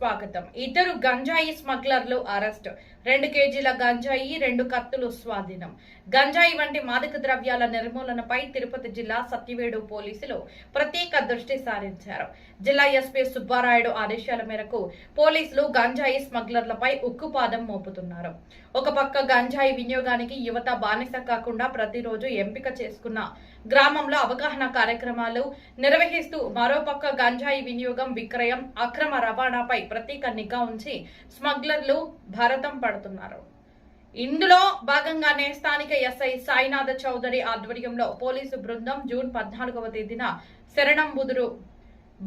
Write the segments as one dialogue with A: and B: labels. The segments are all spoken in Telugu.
A: స్వాగతం. ఇద్దరు గంజాయి స్మగ్లర్లు అరెస్ట్. 2 కేజీల గంజాయి, 2 కత్తులు స్వాధీనం. గంజాయి వంటి మాదక ద్రవ్యాల నిర్మూలనపై తిరుపతి జిల్లా సత్యవేడు పోలీసులు ప్రత్యేక దృష్టి సారించారు. జిల్లా ఎస్పీ సుబ్బారాయుడు ఆదేశాల మేరకు పోలీసులు గంజాయి స్మగ్లర్లపై ఉక్కుపాదం మోపుతున్నారు. ఒక పక్క గంజాయి వినియోగానికి యువత బానిస కాకుండా ప్రతిరోజు ఎంపిక చేసుకున్న గ్రామంలో అవగాహన కార్యక్రమాలు నిర్వహిస్తూ మరోపక్క గంజాయి వినియోగం, విక్రయం, అక్రమ రవాణాపై ప్రత్యేక నిఘా ఉంచి స్మగ్లర్లు భారతం పడుతున్నారు. ఇందులో భాగంగానే స్థానిక ఎస్ఐ సాయినాథ చౌదరి ఆధ్వర్యంలో పోలీసు బృందం జూన్ 14వ తేదీన శరణంబుదురు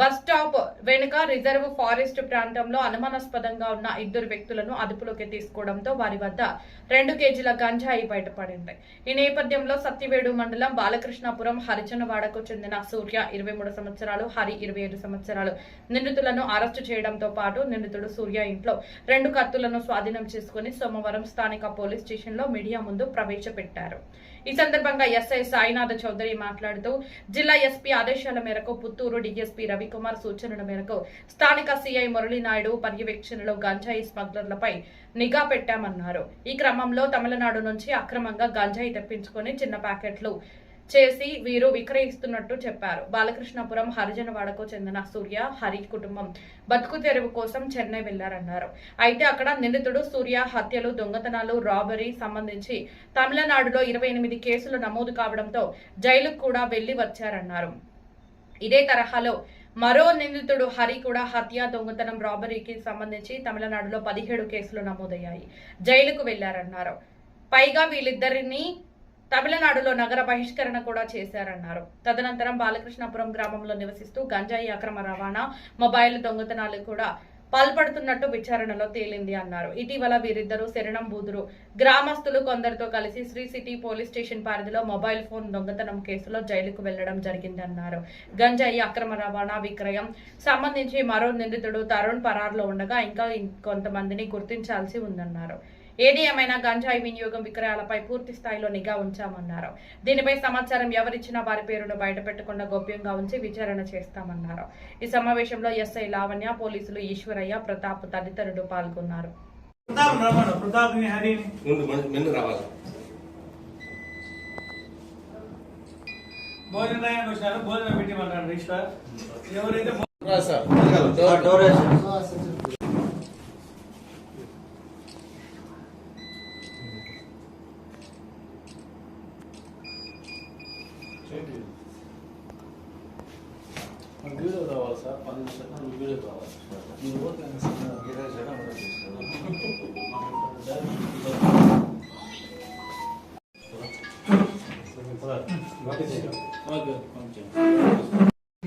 A: బస్ స్టాప్ వెనుక రిజర్వ్ ఫారెస్ట్ ప్రాంతంలో అనుమానాస్పదంగా ఉన్న 2 వ్యక్తులను అదుపులోకి తీసుకోవడంతో వారి వద్ద 2 కేజీల గంజాయి బయటపడింది. ఈ నేపథ్యంలో సత్యవేడు మండలం బాలకృష్ణాపురం హరిజనవాడకు చెందిన సూర్య 23 సంవత్సరాలు, హరి 27 సంవత్సరాలు నిందితులను అరెస్టు చేయడంతో పాటు నిందితుడు సూర్య ఇంట్లో 2 కత్తులను స్వాధీనం చేసుకుని సోమవారం స్థానిక పోలీస్ స్టేషన్లో మీడియా ముందు ప్రవేశపెట్టారు. ఈ సందర్భంగా ఎస్ఐ సాయినాథ చౌదరి మాట్లాడుతూ జిల్లా ఎస్పీ ఆదేశాల మేరకు పుత్తూరు డీఎస్పీ రవికుమార్ సూచనల మేరకు స్థానిక సీఐ మురళీనాయుడు పర్యవేక్షణలో గంజాయి స్మగ్లర్లపై నిఘా పెట్టామన్నారు. ఈ క్రమంలో తమిళనాడు నుంచి అక్రమంగా గంజాయి తెప్పించుకుని చిన్న ప్యాకెట్లు చేసి వీరు విక్రయిస్తున్నట్టు చెప్పారు. బాలకృష్ణాపురం హరిజనవాడకు చెందిన సూర్య, హరి కుటుంబం బతుకు తెరువు కోసం చెన్నై వెళ్లారన్నారు. అయితే అక్కడ నిందితుడు సూర్య హత్యలు, దొంగతనాలు, రాబరీ సంబంధించి తమిళనాడులో 28 కేసులు నమోదు కావడంతో జైలుకు కూడా వెళ్లి వచ్చారన్నారు. ఇదే తరహాలో మరో నిందితుడు హరి కూడా హత్య, దొంగతనం, రాబరీకి సంబంధించి తమిళనాడులో 17 కేసులు నమోదయ్యాయి. జైలుకు వెళ్లారన్నారు. పైగా వీళ్ళిద్దరిని తమిళనాడులో నగర బహిష్కరణ కూడా చేశారన్నారు. తదనంతరం బాలకృష్ణాపురం గ్రామంలో నివసిస్తూ గంజాయి అక్రమ రవాణా, మొబైల్ దొంగతనాలు కూడా పాల్పడుతున్నట్టు విచారణలో తేలింది అన్నారు. ఇటీవల వీరిద్దరూ శరణంబూదురు గ్రామస్తులు కొందరితో కలిసి శ్రీ సిటీ పోలీస్ స్టేషన్ పరిధిలో మొబైల్ ఫోన్ దొంగతనం కేసులో జైలుకు వెళ్లడం జరిగిందన్నారు. గంజాయి అక్రమ రవాణా, విక్రయం సంబంధించి మరో నిందితుడు తరుణ్ పరార్లో ఉండగా ఇంకా కొంతమందిని గుర్తించాల్సి ఉందన్నారు. ఏది ఏమైనా గంజాయి వినియోగం, విక్రయాలపై పూర్తి స్థాయిలో నిఘా ఉంచామన్నారు. దీనిపై సమాచారం ఎవరిచ్చినా వారి పేరును బయటపెట్టకుండా గోప్యంగా ఉంచి విచారణ చేస్తామన్నారు. ఈ సమావేశంలో ఎస్ఐ లావణ్య, పోలీసులు ఈశ్వరయ్య, ప్రతాప్ తదితరులు పాల్గొన్నారు.
B: వీడియో కావాలి సార్, 10 నిమిషాలు వీడియో కావాలి. మీరు ఓకే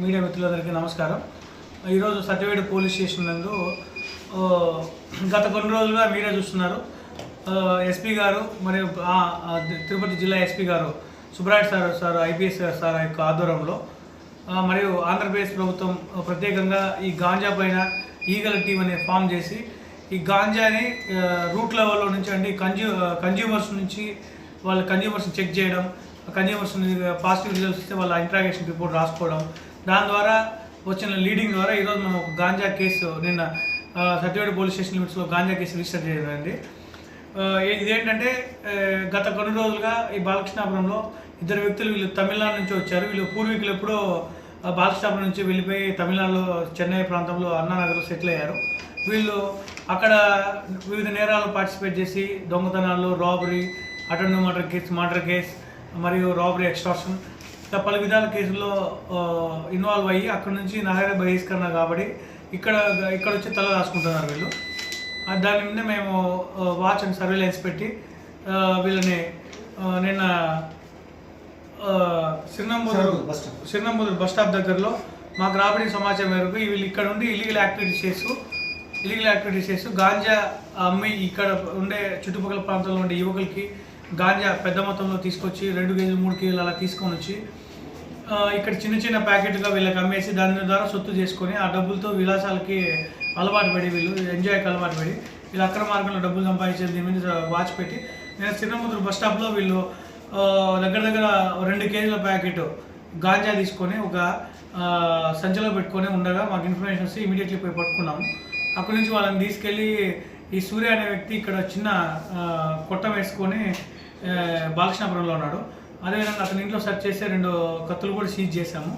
C: మీడియా మిత్రులందరికీ నమస్కారం. ఈరోజు సత్యవేడు పోలీస్ స్టేషన్ నందు గత కొన్ని రోజులుగా మీడియా చూస్తున్నారు. ఎస్పీ గారు మరియు తిరుపతి జిల్లా ఎస్పీ గారు సుబ్రాయుడు సార్ ఐపీఎస్ సార్ యొక్క ఆధ్వర్యంలో మరియు ఆంధ్రప్రదేశ్ ప్రభుత్వం ప్రత్యేకంగా ఈ గాంజా పైన ఈగల టీం అనే ఫామ్ చేసి ఈ గాంజాని రూట్ లెవెల్లో నుంచి అంటే కన్జ్యూమర్స్ నుంచి వాళ్ళ కన్జ్యూమర్స్ని చెక్ చేయడం, కన్జ్యూమర్స్ని పాజిటివ్ రిజల్ట్స్ ఇస్తే వాళ్ళ ఇంట్రాగేషన్ రిపోర్ట్ రాసుకోవడం, దాని ద్వారా వచ్చిన లీడింగ్ ద్వారా ఈరోజు మేము ఒక గాంజా కేసు నిన్న సత్యవేడు పోలీస్ స్టేషన్ లిమిట్స్లో గాంజా కేసు రిజిస్టర్ చేయడండి. ఇదేంటంటే గత కొన్ని రోజులుగా ఈ బాలకృష్ణాపురంలో 2 వ్యక్తులు వీళ్ళు తమిళనాడు నుంచి వచ్చారు. వీళ్ళు పూర్వీకులు ఎప్పుడో బాలకృష్ణాపురం నుంచి వెళ్ళిపోయి తమిళనాడులో చెన్నై ప్రాంతంలో అన్నానగర్లో సెటిల్ అయ్యారు. వీళ్ళు అక్కడ వివిధ నేరాలు పార్టిసిపేట్ చేసి దొంగతనాలు, రాబరీ, అటెండ్ మర్డర్ కేస్ మరియు రాబరీ, ఎక్స్టార్షన్ ఇంకా పలు విధాల కేసుల్లో ఇన్వాల్వ్ అయ్యి అక్కడ నుంచి నగర బహిష్కరణ కాబట్టి ఇక్కడ వచ్చి తల రాసుకుంటున్నారు వీళ్ళు. దాని మీద మేము వాచ్ అండ్ సర్వేలెన్స్ పెట్టి వీళ్ళని నిన్న సిరినంబుదూరు బస్ స్టాప్ దగ్గరలో మాకు రాబడిన సమాచారం మేరకు వీళ్ళు ఇక్కడ ఉండి ఇల్లీగల్ యాక్టివిటీస్ చేస్తూ గాంజా అమ్మి ఇక్కడ ఉండే చుట్టుపక్కల ప్రాంతాల్లో ఉండే యువకులకి గాంజా పెద్ద మొత్తంలో తీసుకొచ్చి 2 కేజీలు 3 కేజీలు అలా తీసుకొని వచ్చి ఇక్కడ చిన్న ప్యాకెట్గా వీళ్ళకి అమ్మేసి దాని ద్వారా సొత్తు చేసుకొని ఆ డబ్బులతో విలాసాలకి అలవాటు పడి వీళ్ళు ఎంజాయ్కి అలవాటు పడి వీళ్ళు అక్రమ మార్గంలో డబ్బులు సంపాదించేది దీని మీద వాచ్ పెట్టి నేను సిరినంబుదూరు బస్ స్టాప్లో వీళ్ళు దగ్గర 2 కేజీల ప్యాకెట్ గాంజా తీసుకొని ఒక సంచిలో పెట్టుకొని ఉండగా మాకు ఇన్ఫర్మేషన్స్ ఇమీడియట్లీ పోయి పట్టుకున్నాము. అక్కడి నుంచి వాళ్ళని తీసుకెళ్ళి ఈ సూర్య అనే వ్యక్తి ఇక్కడ చిన్న కొట్టం వేసుకొని బాలకృష్ణాపురంలో ఉన్నాడు. అదేవిధంగా అతని ఇంట్లో సెర్చ్ చేస్తే 2 కత్తులు కూడా సీజ్ చేశాము.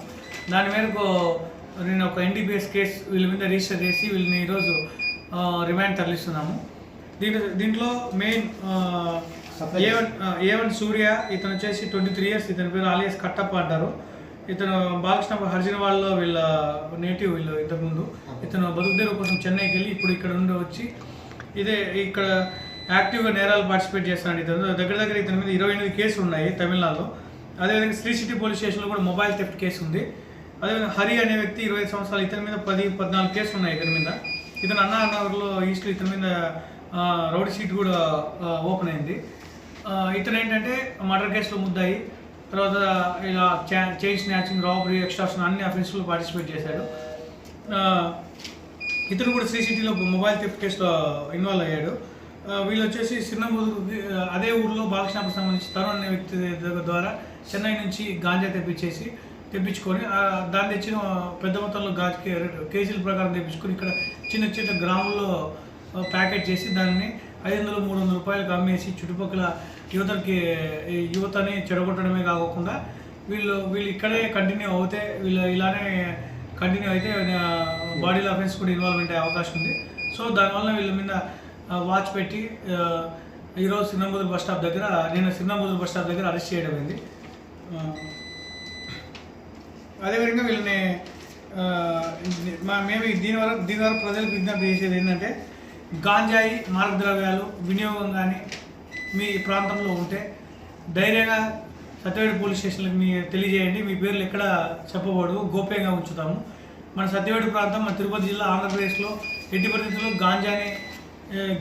C: దాని మేరకు నేను ఒక NDPS కేసు వీళ్ళ మీద రిజిస్టర్ చేసి వీళ్ళని ఈరోజు రిమాండ్ తరలిస్తున్నాము. దీంట్లో మెయిన్ A1 సూర్య, ఇతను వచ్చేసి 23 years, ఇతని పేరు alias కట్టప్ప అంటారు. ఇతను బాలకృష్ణ హర్జనవాడలో వీళ్ళ నేటివ్ వీళ్ళు ఇంతకుముందు. ఇతను బతుకుదేరు కోసం చెన్నైకి వెళ్ళి ఇప్పుడు ఇక్కడ నుండి వచ్చి ఇక్కడ యాక్టివ్గా నేరాలు పార్టిసిపేట్ చేస్తున్నాడు. ఇతను దగ్గర ఇతని మీద 28 కేసులు ఉన్నాయి తమిళనాడులో. అదేవిధంగా శ్రీ సిటీ పోలీస్ స్టేషన్లో కూడా మొబైల్ థెఫ్ట్ కేసు ఉంది. అదేవిధంగా హరి అనే వ్యక్తి 25 సంవత్సరాలు, ఇతని మీద 14 కేసులు ఉన్నాయి ఇతని మీద. ఇతను అన్నానగర్లో ఈస్ట్లో ఇతని మీద రౌడీ సీట్ కూడా ఓపెన్ అయింది. ఇతను ఏంటంటే మర్డర్ కేసులో ముద్దాయి, తర్వాత ఇలా చైన్ స్నాచింగ్, రాబరీ, ఎక్స్ట్రాక్షన్ అన్ని అఫెన్స్లో పార్టిసిపేట్ చేశాడు. ఇతను కూడా శ్రీ సిటీలో మొబైల్ థెఫ్ట్ కేసులో ఇన్వాల్వ్ అయ్యాడు. వీళ్ళు వచ్చేసి సిన్నమూరు, అదే ఊరిలో బాలకృష్ణకు సంబంధించి తరుణ్ అనే వ్యక్తి ద్వారా చెన్నై నుంచి గాంజా తెప్పించుకొని దాన్ని తెచ్చిన పెద్ద మొత్తంలో కేజీల ప్రకారం తెప్పించుకొని ఇక్కడ చిన్న గ్రాముల్లో ప్యాకెట్ చేసి దాన్ని 500-300 రూపాయలకు అమ్మేసి చుట్టుపక్కల యువతని చెడగొట్టడమే కాకుండా వీళ్ళు ఇక్కడే కంటిన్యూ అవుతే ఇలానే కంటిన్యూ అయితే బాడీలో అఫెన్స్ కూడా ఇన్వాల్వ్మెంట్ అయ్యే అవకాశం ఉంది. సో దానివల్ల వీళ్ళ మీద వాచ్ పెట్టి ఈరోజు సిన్నమూరు బస్ స్టాప్ దగ్గర అరెస్ట్ చేయడం అయింది. అదేవిధంగా వీళ్ళని మేము దీని వరకు ప్రజలకు విజ్ఞప్తి చేసేది ఏంటంటే, గాంజాయి మార్గద్రవ్యాలు వినియోగం కానీ మీ ప్రాంతంలో ఉంటే ధైర్యంగా సత్యవేడు పోలీస్ స్టేషన్లకు తెలియజేయండి. మీ పేర్లు ఎక్కడ చెప్పబడవు, గోప్యంగా ఉంచుతాము. మన సత్యవేడు ప్రాంతం, మన తిరుపతి జిల్లా, ఆంధ్రప్రదేశ్లో ఎట్టి పరిస్థితుల్లో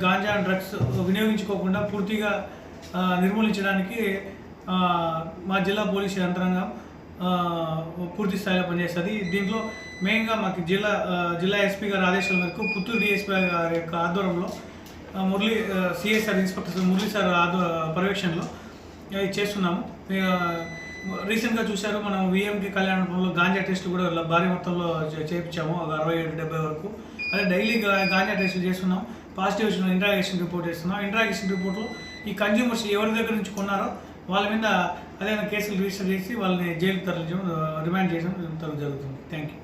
C: గాంజా డ్రగ్స్ వినియోగించుకోకుండా పూర్తిగా నిర్మూలించడానికి మా జిల్లా పోలీసు యంత్రాంగం పూర్తి స్థాయిలో పనిచేస్తుంది. దీంట్లో మెయిన్గా మాకు జిల్లా ఎస్పీ గారి ఆదేశాల మేరకు పుత్తూరు డిఎస్పీ గారి యొక్క ఆధ్వర్యంలో సిఎస్ఆర్ ఇన్స్పెక్టర్ మురళీ సార్ పర్యవేక్షణలో చేస్తున్నాము. రీసెంట్గా చూశారు, మనం విఎంకి కళ్యాణంలో గాంజా టెస్టులు కూడా భారీ మొత్తంలో చేయించాము, 67-70 వరకు. అదే డైలీ గాంజా టెస్టులు చేస్తున్నాం. పాజిటివ్ ఇంట్రాగేషన్ రిపోర్ట్ చేస్తున్నాం. ఇంట్రాగేషన్ రిపోర్ట్లో ఈ కన్జ్యూమర్స్ ఎవరి దగ్గర నుంచి కొన్నారో వాళ్ళ మీద అదే కేసులు రిజిస్టర్ చేసి వాళ్ళని జైలుకి తరలించడం, రిమాండ్ చేయడం జరుగుతుంది. Thank you.